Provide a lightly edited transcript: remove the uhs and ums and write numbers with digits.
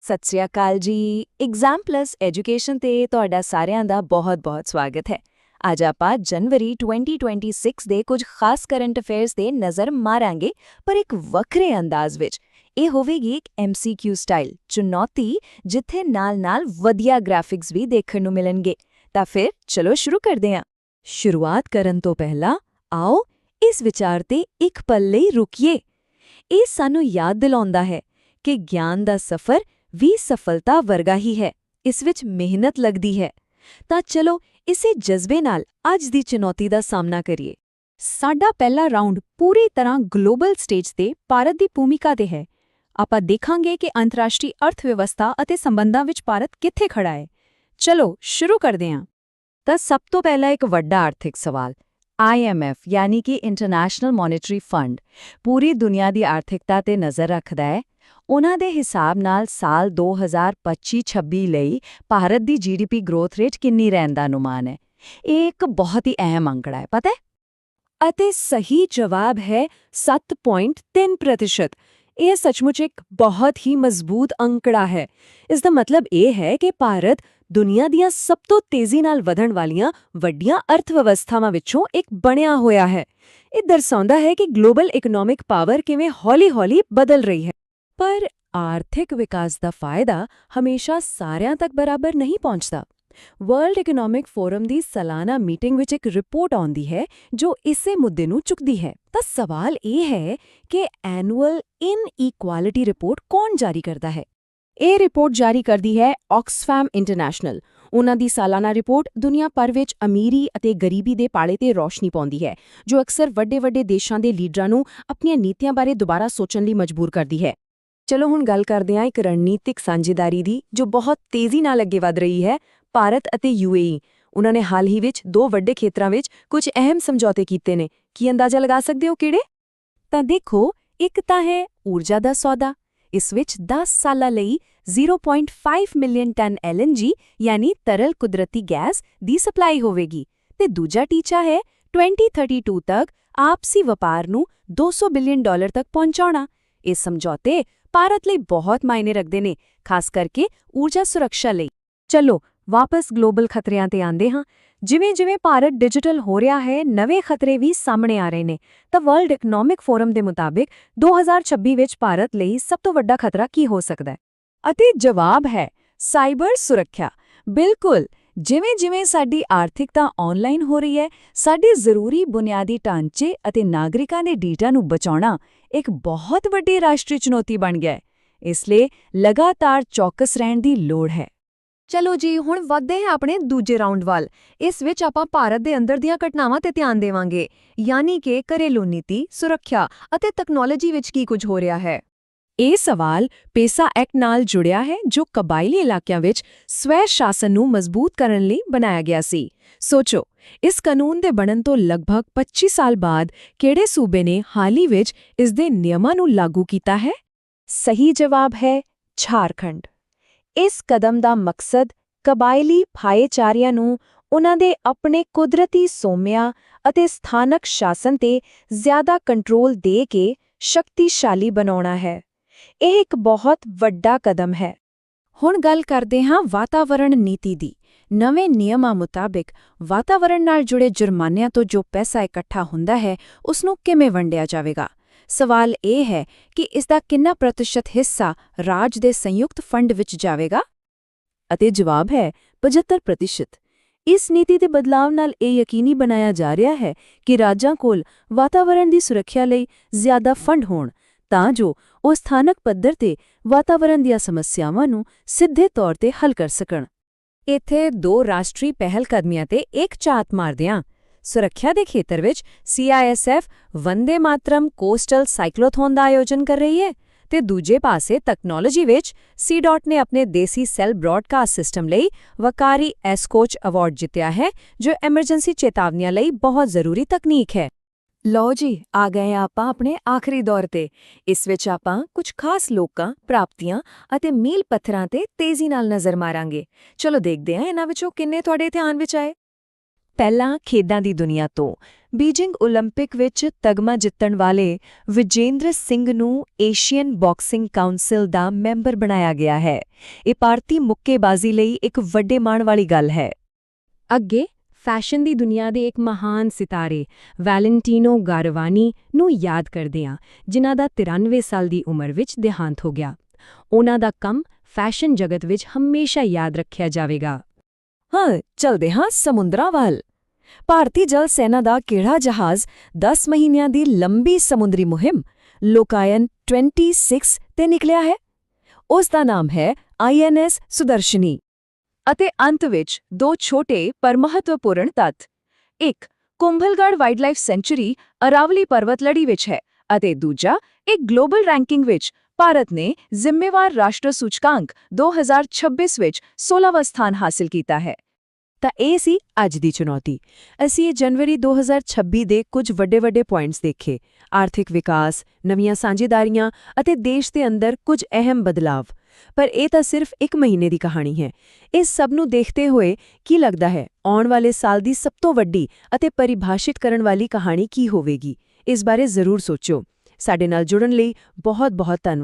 ਸਤਿ ਸ਼੍ਰੀ ਅਕਾਲ ਜੀ। Exam plus education ਤੇ ਤੁਹਾਡਾ ਸਾਰਿਆਂ ਦਾ ਬਹੁਤ-ਬਹੁਤ ਸਵਾਗਤ ਹੈ। ਅੱਜ ਆਪਾਂ ਜਨਵਰੀ 2026 ਦੇ ਕੁਝ ਖਾਸ ਕਰੰਟ ਅਫੇਅਰਸ ਤੇ ਨਜ਼ਰ ਮਾਰਾਂਗੇ, ਪਰ ਇੱਕ ਵੱਖਰੇ ਅੰਦਾਜ਼ ਵਿੱਚ। ਇਹ ਹੋਵੇਗੀ ਇੱਕ MCQ ਸਟਾਈਲ ਚੁਣੌਤੀ, ਜਿੱਥੇ ਨਾਲ-ਨਾਲ ਵਧੀਆ ਗ੍ਰਾਫਿਕਸ ਵੀ ਦੇਖਣ ਨੂੰ ਮਿਲਣਗੇ। ਤਾਂ ਫਿਰ ਚਲੋ ਸ਼ੁਰੂ ਕਰਦੇ ਹਾਂ। ਸ਼ੁਰੂਆਤ ਕਰਨ ਤੋਂ ਪਹਿਲਾਂ ਆਓ ਇਸ ਵਿਚਾਰ ਤੇ ਇੱਕ ਪਲ ਲਈ ਰੁਕੀਏ। ਇਹ ਸਾਨੂੰ ਯਾਦ ਦਿਲਾਉਂਦਾ ਹੈ ਕਿ ਗਿਆਨ ਦਾ ਸਫ਼ਰ ਵੀ ਸਫਲਤਾ ਵਰਗਾ ਹੀ ਹੈ, ਇਸ ਵਿੱਚ ਮਿਹਨਤ ਲੱਗਦੀ ਹੈ। ਤਾਂ ਚਲੋ ਇਸੇ ਜਜ਼ਬੇ ਨਾਲ ਅੱਜ ਦੀ ਚੁਣੌਤੀ ਦਾ ਸਾਹਮਣਾ ਕਰੀਏ। ਸਾਡਾ ਪਹਿਲਾ ਰਾਊਂਡ ਪੂਰੀ ਤਰ੍ਹਾਂ ਗਲੋਬਲ ਸਟੇਜ ਤੇ ਭਾਰਤ ਦੀ ਭੂਮਿਕਾ ਤੇ ਹੈ। ਆਪਾਂ ਦੇਖਾਂਗੇ ਕਿ ਅੰਤਰਰਾਸ਼ਟਰੀ ਅਰਥਵਿਵਸਥਾ ਅਤੇ ਸੰਬੰਧਾਂ ਵਿੱਚ ਭਾਰਤ ਕਿੱਥੇ ਖੜਾ ਹੈ। ਚਲੋ ਸ਼ੁਰੂ ਕਰਦੇ ਹਾਂ। ਤਾਂ ਸਭ ਤੋਂ ਪਹਿਲਾਂ ਇੱਕ ਵੱਡਾ ਆਰਥਿਕ ਸਵਾਲ। IMF ਯਾਨੀ ਕਿ ਇੰਟਰਨੈਸ਼ਨਲ ਮੋਨਿਟਰੀ ਫੰਡ ਪੂਰੀ ਦੁਨੀਆ ਦੀ ਆਰਥਿਕਤਾ ਤੇ ਨਜ਼ਰ ਰੱਖਦਾ ਹੈ। ਉਹਨਾਂ ਦੇ ਹਿਸਾਬ ਨਾਲ ਸਾਲ 2025-26 ਲਈ ਭਾਰਤ ਦੀ GDP ਗ੍ਰੋਥ ਰੇਟ ਕਿੰਨੀ ਰਹਿਣ ਦਾ ਅਨੁਮਾਨ ਹੈ। ਇਹ ਇੱਕ ਬਹੁਤ ਹੀ ਅਹਿਮ ਅੰਕੜਾ ਹੈ, ਪਤਾ ਹੈ? ਅਤੇ ਸਹੀ ਜਵਾਬ ਹੈ 7.3%। ਇਹ ਸੱਚਮੁੱਚ ਇੱਕ ਬਹੁਤ ਹੀ ਮਜ਼ਬੂਤ ਅੰਕੜਾ ਹੈ। ਇਸ ਦਾ ਮਤਲਬ ਇਹ ਹੈ ਕਿ ਭਾਰਤ ਦੁਨੀਆ ਦੀਆਂ ਸਭ ਤੋਂ ਤੇਜ਼ੀ ਨਾਲ ਵਧਣ ਵਾਲੀਆਂ ਵੱਡੀਆਂ ਅਰਥਵਿਵਸਥਾਵਾਂ ਵਿੱਚੋਂ ਇੱਕ ਬਣਿਆ ਹੋਇਆ ਹੈ। ਇਹ ਦਰਸਾਉਂਦਾ ਹੈ ਕਿ ਗਲੋਬਲ ਇਕਨੋਮਿਕ ਪਾਵਰ ਕਿਵੇਂ ਹੌਲੀ-ਹੌਲੀ ਬਦਲ ਰਹੀ ਹੈ। ਪਰ ਆਰਥਿਕ ਵਿਕਾਸ ਦਾ ਫਾਇਦਾ ਹਮੇਸ਼ਾ ਸਾਰਿਆਂ ਤੱਕ ਬਰਾਬਰ ਨਹੀਂ ਪਹੁੰਚਦਾ। ਵਰਲਡ ਇਕਨੋਮਿਕ ਫੋਰਮ ਦੀ ਸਾਲਾਨਾ ਮੀਟਿੰਗ ਵਿੱਚ ਇੱਕ ਰਿਪੋਰਟ ਆਉਂਦੀ ਹੈ ਜੋ ਇਸੇ ਮੁੱਦੇ ਨੂੰ ਚੁੱਕਦੀ ਹੈ। ਤਾਂ ਸਵਾਲ ਇਹ ਹੈ ਕਿ ਐਨੂਅਲ ਇਨਇਕੁਐਲਿਟੀ ਰਿਪੋਰਟ ਕੌਣ ਜਾਰੀ ਕਰਦਾ ਹੈ? ਇਹ ਰਿਪੋਰਟ ਜਾਰੀ ਕਰਦੀ ਹੈ ਆਕਸਫੈਮ ਇੰਟਰਨੈਸ਼ਨਲ। ਉਹਨਾਂ ਦੀ ਸਾਲਾਨਾ ਰਿਪੋਰਟ ਦੁਨੀਆ ਭਰ ਵਿੱਚ ਅਮੀਰੀ ਅਤੇ ਗਰੀਬੀ ਦੇ ਪਾੜੇ ਤੇ ਰੌਸ਼ਨੀ ਪਾਉਂਦੀ ਹੈ, ਜੋ ਅਕਸਰ ਵੱਡੇ-ਵੱਡੇ ਦੇਸ਼ਾਂ ਦੇ ਲੀਡਰਾਂ ਨੂੰ ਆਪਣੀਆਂ ਨੀਤੀਆਂ ਬਾਰੇ ਦੁਬਾਰਾ ਸੋਚਣ ਲਈ ਮਜਬੂਰ ਕਰਦੀ ਹੈ। ਚਲੋ ਹੁਣ ਗੱਲ ਕਰਦੇ ਹਾਂ ਇੱਕ ਰਣਨੀਤਿਕ ਸਾਂਝੇਦਾਰੀ ਦੀ, ਜੋ ਬਹੁਤ ਤੇਜ਼ੀ ਨਾਲ ਅੱਗੇ ਵਧ ਰਹੀ ਹੈ। ਭਾਰਤ ਅਤੇ UAE ਉਹਨਾਂ ਨੇ ਹਾਲ ਹੀ ਵਿੱਚ ਦੋ ਵੱਡੇ ਖੇਤਰਾਂ ਵਿੱਚ ਕੁਝ ਅਹਿਮ ਸਮਝੌਤੇ ਕੀਤੇ ਨੇ। ਕੀ ਅੰਦਾਜ਼ਾ ਲਗਾ ਸਕਦੇ ਹੋ ਕਿਹੜੇ? ਤਾਂ ਦੇਖੋ, ਇੱਕ ਤਾਂ ਹੈ ਊਰਜਾ ਦਾ ਸੌਦਾ। ਇਸ ਵਿੱਚ 10 ਸਾਲਾਂ ਲਈ 0.5 ਮਿਲੀਅਨ ਟਨ LNG ਯਾਨੀ ਤਰਲ ਕੁਦਰਤੀ ਗੈਸ ਦੀ ਸਪਲਾਈ ਹੋਵੇਗੀ। ਤੇ ਦੂਜਾ ਟੀਚਾ ਹੈ 2032 ਤੱਕ ਆਪਸੀ ਵਪਾਰ ਨੂੰ $200 ਬਿਲੀਅਨ ਤੱਕ ਪਹੁੰਚਾਉਣਾ। ਇਹ ਸਮਝੌਤੇ ਭਾਰਤ ਲਈ ਬਹੁਤ ਮਾਇਨੇ ਰੱਖਦੇ ਨੇ, ਖਾਸ ਕਰਕੇ ਊਰਜਾ ਸੁਰੱਖਿਆ ਲਈ। ਚਲੋ ਵਾਪਸ ਗਲੋਬਲ ਖਤਰਿਆਂ ਤੇ ਆਉਂਦੇ ਹਾਂ। ਜਿਵੇਂ-ਜਿਵੇਂ ਭਾਰਤ ਡਿਜੀਟਲ ਹੋ ਰਿਹਾ ਹੈ, ਨਵੇਂ ਖਤਰੇ ਵੀ ਸਾਹਮਣੇ ਆ ਰਹੇ ਨੇ। ਤਾਂ ਵਰਲਡ ਇਕਨੋਮਿਕ ਫੋਰਮ ਦੇ ਮੁਤਾਬਿਕ 2026 ਵਿੱਚ ਭਾਰਤ ਲਈ ਸਭ ਤੋਂ ਵੱਡਾ ਖਤਰਾ ਕੀ ਹੋ ਸਕਦਾ ਹੈ? ਅਤੇ ਜਵਾਬ ਹੈ ਸਾਈਬਰ ਸੁਰੱਖਿਆ। ਬਿਲਕੁਲ, ਜਿਵੇਂ-ਜਿਵੇਂ ਸਾਡੀ ਆਰਥਿਕਤਾ ਆਨਲਾਈਨ ਹੋ ਰਹੀ ਹੈ, ਸਾਡੇ ਜ਼ਰੂਰੀ ਬੁਨਿਆਦੀ ਢਾਂਚੇ ਅਤੇ ਨਾਗਰਿਕਾਂ ਦੇ ਡੇਟਾ ਨੂੰ ਬਚਾਉਣਾ ਇੱਕ ਬਹੁਤ ਵੱਡੀ ਰਾਸ਼ਟਰੀ ਚੁਣੌਤੀ ਬਣ ਗਿਆ ਹੈ। ਇਸ ਲਈ ਲਗਾਤਾਰ ਚੌਕਸ ਰਹਿਣ ਦੀ ਲੋੜ ਹੈ। ਚਲੋ ਜੀ, ਹੁਣ ਵਧਦੇ ਹਾਂ ਆਪਣੇ ਦੂਜੇ ਰਾਊਂਡ ਵੱਲ। ਇਸ ਵਿੱਚ ਆਪਾਂ ਭਾਰਤ ਦੇ ਅੰਦਰ ਦੀਆਂ ਘਟਨਾਵਾਂ ਤੇ ਧਿਆਨ ਦੇਵਾਂਗੇ, ਯਾਨੀ ਕਿ ਘਰੇਲੂ ਨੀਤੀ, ਸੁਰੱਖਿਆ ਅਤੇ ਤਕਨਾਲੋਜੀ ਵਿੱਚ ਕੀ ਕੁਝ ਹੋ ਰਿਹਾ ਹੈ। ਇਹ ਸਵਾਲ ਪੇਸਾ ਐਕਟ ਨਾਲ ਜੁੜਿਆ ਹੈ, ਜੋ ਕਬਾਇਲੀ ਇਲਾਕਿਆਂ ਵਿੱਚ ਸਵੈ ਸ਼ਾਸਨ ਨੂੰ ਮਜ਼ਬੂਤ ਕਰਨ ਲਈ ਬਣਾਇਆ ਗਿਆ ਸੀ। ਸੋਚੋ, ਇਸ ਕਾਨੂੰਨ ਦੇ ਬਣਨ ਤੋਂ ਲਗਭਗ 25 ਸਾਲ ਬਾਅਦ ਕਿਹੜੇ ਸੂਬੇ ਨੇ ਹਾਲ ਹੀ ਵਿੱਚ ਇਸ ਦੇ ਨਿਯਮਾਂ ਨੂੰ ਲਾਗੂ ਕੀਤਾ ਹੈ? ਸਹੀ ਜਵਾਬ ਹੈ ਝਾਰਖੰਡ। ਇਸ ਕਦਮ ਦਾ ਮਕਸਦ ਕਬਾਇਲੀ ਭਾਈਚਾਰਿਆਂ ਨੂੰ ਉਨ੍ਹਾਂ ਦੇ ਆਪਣੇ ਕੁਦਰਤੀ ਸੋਮਿਆਂ ਅਤੇ ਸਥਾਨਕ ਸ਼ਾਸਨ ਤੇ ਜ਼ਿਆਦਾ ਕੰਟਰੋਲ ਦੇ ਕੇ ਸ਼ਕਤੀਸ਼ਾਲੀ ਬਣਾਉਣਾ ਹੈ। ਇਹ ਇੱਕ ਬਹੁਤ ਵੱਡਾ ਕਦਮ ਹੈ। ਹੁਣ ਗੱਲ ਕਰਦੇ ਹਾਂ ਵਾਤਾਵਰਣ ਨੀਤੀ ਦੀ। ਨਵੇਂ ਨਿਯਮਾਂ ਮੁਤਾਬਿਕ ਵਾਤਾਵਰਣ ਨਾਲ ਜੁੜੇ ਜੁਰਮਾਨਿਆਂ ਤੋਂ ਜੋ ਪੈਸਾ ਇਕੱਠਾ ਹੁੰਦਾ ਹੈ, ਉਸ ਨੂੰ ਕਿਵੇਂ ਵੰਡਿਆ ਜਾਵੇਗਾ? ਸਵਾਲ ਇਹ ਹੈ ਕਿ ਇਸ ਦਾ ਕਿੰਨਾ ਪ੍ਰਤੀਸ਼ਤ ਹਿੱਸਾ ਰਾਜ ਦੇ ਸੰਯੁਕਤ ਫੰਡ ਵਿੱਚ ਜਾਵੇਗਾ? ਅਤੇ ਜਵਾਬ ਹੈ 75%। ਇਸ ਨੀਤੀ ਦੇ ਬਦਲਾਅ ਨਾਲ ਇਹ ਯਕੀਨੀ ਬਣਾਇਆ ਜਾ ਰਿਹਾ ਹੈ ਕਿ ਰਾਜਾਂ ਕੋਲ ਵਾਤਾਵਰਣ ਦੀ ਸੁਰੱਖਿਆ ਲਈ ਜ਼ਿਆਦਾ ਫੰਡ ਹੋਣ, ਤਾਂ ਜੋ ਉਹ ਸਥਾਨਕ ਪੱਧਰ ਤੇ ਵਾਤਾਵਰਣ ਦੀਆਂ ਸਮੱਸਿਆਵਾਂ ਨੂੰ ਸਿੱਧੇ ਤੌਰ ਤੇ ਹੱਲ ਕਰ ਸਕਣ। ਇੱਥੇ ਦੋ ਰਾਸ਼ਟਰੀ ਪਹਿਲਕਦਮੀਆਂ ਤੇ ਇੱਕ ਝਾਤ ਮਾਰਦੇ ਹਾਂ। ਸੁਰੱਖਿਆ ਦੇ ਖੇਤਰ ਵਿੱਚ CISF Vande Mataram coastal cyclothon ਦਾ ਆਯੋਜਨ ਕਰ ਰਹੀ ਹੈ, ਤੇ ਦੂਜੇ ਪਾਸੇ ਤਕਨਾਲੋਜੀ ਵਿੱਚ CDOT ਨੇ ਆਪਣੇ ਦੇਸੀ ਸੈੱਲ ਬ੍ਰੌਡਕਾਸਟ ਸਿਸਟਮ ਲਈ ਵਕਾਰੀ ਐਸਕੋਚ ਅਵਾਰਡ ਜਿੱਤਿਆ ਹੈ, ਜੋ ਐਮਰਜੈਂਸੀ ਚੇਤਾਵਨੀਆਂ ਲਈ ਬਹੁਤ ਜ਼ਰੂਰੀ ਤਕਨੀਕ ਹੈ। ਲਓ ਜੀ, ਆ ਗਏ ਆਪਾਂ ਆਪਣੇ ਆਖਰੀ ਦੌਰ ਤੇ। ਇਸ ਵਿੱਚ ਆਪਾਂ ਕੁਝ ਖਾਸ ਲੋਕਾਂ, ਪ੍ਰਾਪਤੀਆਂ ਅਤੇ ਮੀਲ ਪੱਥਰਾਂ ਤੇ ਤੇਜ਼ੀ ਨਾਲ ਨਜ਼ਰ ਮਾਰਾਂਗੇ। ਚਲੋ ਦੇਖਦੇ ਹਾਂ ਇਹਨਾਂ ਵਿੱਚੋਂ ਕਿੰਨੇ ਤੁਹਾਡੇ ਧਿਆਨ ਵਿੱਚ ਆਏ। ਪਹਿਲਾਂ ਖੇਡਾਂ ਦੀ ਦੁਨੀਆ ਤੋਂ ਬੀਜਿੰਗ 올림픽 ਵਿੱਚ ਤਗਮਾ ਜਿੱਤਣ ਵਾਲੇ ਵਿਜੇਂਦਰ ਸਿੰਘ ਨੂੰ ਏਸ਼ੀਅਨ ਬਾਕਸਿੰਗ ਕਾਉਂਸਲ ਦਾ ਮੈਂਬਰ ਬਣਾਇਆ ਗਿਆ ਹੈ। ਇਹ ਭਾਰਤੀ ਮੁੱਕੇਬਾਜ਼ੀ ਲਈ ਇੱਕ ਵੱਡੇ ਮਾਣ ਵਾਲੀ ਗੱਲ ਹੈ। ਅੱਗੇ ਫੈਸ਼ਨ ਦੀ ਦੁਨੀਆ ਦੇ ਇੱਕ ਮਹਾਨ ਸਿਤਾਰੇ ਵੈਲੈਂਟੀਨੋ ਗਾਰਵਾਨੀ ਨੂੰ ਯਾਦ ਕਰਦੇ ਹਾਂ, ਜਿਨ੍ਹਾਂ ਦਾ 93 ਸਾਲ ਦੀ ਉਮਰ ਵਿੱਚ ਦੇਹਾਂਤ ਹੋ ਗਿਆ। ਉਹਨਾਂ ਦਾ ਕੰਮ ਫੈਸ਼ਨ ਜਗਤ ਵਿੱਚ ਹਮੇਸ਼ਾ ਯਾਦ ਰੱਖਿਆ ਜਾਵੇਗਾ। ਚਲਦੇ ਹਾਂ ਸਮੁੰਦਰਾਂ ਵੱਲ। ਭਾਰਤੀ ਜਲ ਸੈਨਾ ਦਾ ਕਿਹੜਾ ਜਹਾਜ਼ 10 ਮਹੀਨਿਆਂ ਦੀ ਲੰਬੀ ਸਮੁੰਦਰੀ ਮੁਹਿੰਮ ਲੋਕਾਯਨ 26 ਤੇ ਨਿਕਲਿਆ ਹੈ? ਉਸ ਦਾ ਨਾਮ ਹੈ INS ਸੁਦਰਸ਼ਨੀ। ਅਤੇ ਅੰਤ ਵਿੱਚ ਦੋ ਛੋਟੇ ਪਰ ਮਹੱਤਵਪੂਰਨ ਤੱਥ। ਇੱਕ, ਕੁੰਭਲਗੜ੍ਹ ਵਾਈਲਡਲਾਈਫ ਸੈਂਚੁਰੀ ਅਰਾਵਲੀ ਪਰਬਤ-ਲੜੀ ਵਿੱਚ ਹੈ ਅਤੇ ਦੂਜਾ, ਇੱਕ ਗਲੋਬਲ ਰੈਂਕਿੰਗ ਵਿੱਚ ਭਾਰਤ ਨੇ ਜ਼ਿੰਮੇਵਾਰ ਰਾਸ਼ਟਰ ਸੂਚਕਾਂਕ 2026 ਵਿੱਚ 16ਵਾਂ ਸਥਾਨ ਹਾਸਿਲ ਕੀਤਾ ਹੈ। ਤਾਂ ਇਹ ਸੀ ਅੱਜ ਦੀ ਚੁਣੌਤੀ। ਅਸੀਂ ਇਹ ਜਨਵਰੀ 2026 ਦੇ ਕੁਝ ਵੱਡੇ ਪੁਆਇੰਟਸ ਦੇਖੇ, ਆਰਥਿਕ ਵਿਕਾਸ, ਨਵੀਆਂ ਸਾਂਝੇਦਾਰੀਆਂ ਅਤੇ ਦੇਸ਼ ਦੇ ਅੰਦਰ ਕੁਝ ਅਹਿਮ ਬਦਲਾਵ। ਪਰ ਇਹ ਤਾਂ ਸਿਰਫ ਇੱਕ ਮਹੀਨੇ ਦੀ ਕਹਾਣੀ ਹੈ। ਇਸ ਸਭ ਨੂੰ ਦੇਖਦੇ ਹੋਏ ਕੀ ਲੱਗਦਾ ਹੈ, ਆਉਣ ਵਾਲੇ ਸਾਲ ਦੀ ਸਭ ਤੋਂ ਵੱਡੀ ਅਤੇ ਪਰਿਭਾਸ਼ਿਤ ਕਰਨ ਵਾਲੀ ਕਹਾਣੀ ਕੀ ਹੋਵੇਗੀ? ਇਸ ਬਾਰੇ ਜ਼ਰੂਰ ਸੋਚੋ। ਸਾਡੇ ਨਾਲ ਜੁੜਨ ਲਈ ਬਹੁਤ ਧੰਨਵਾਦ।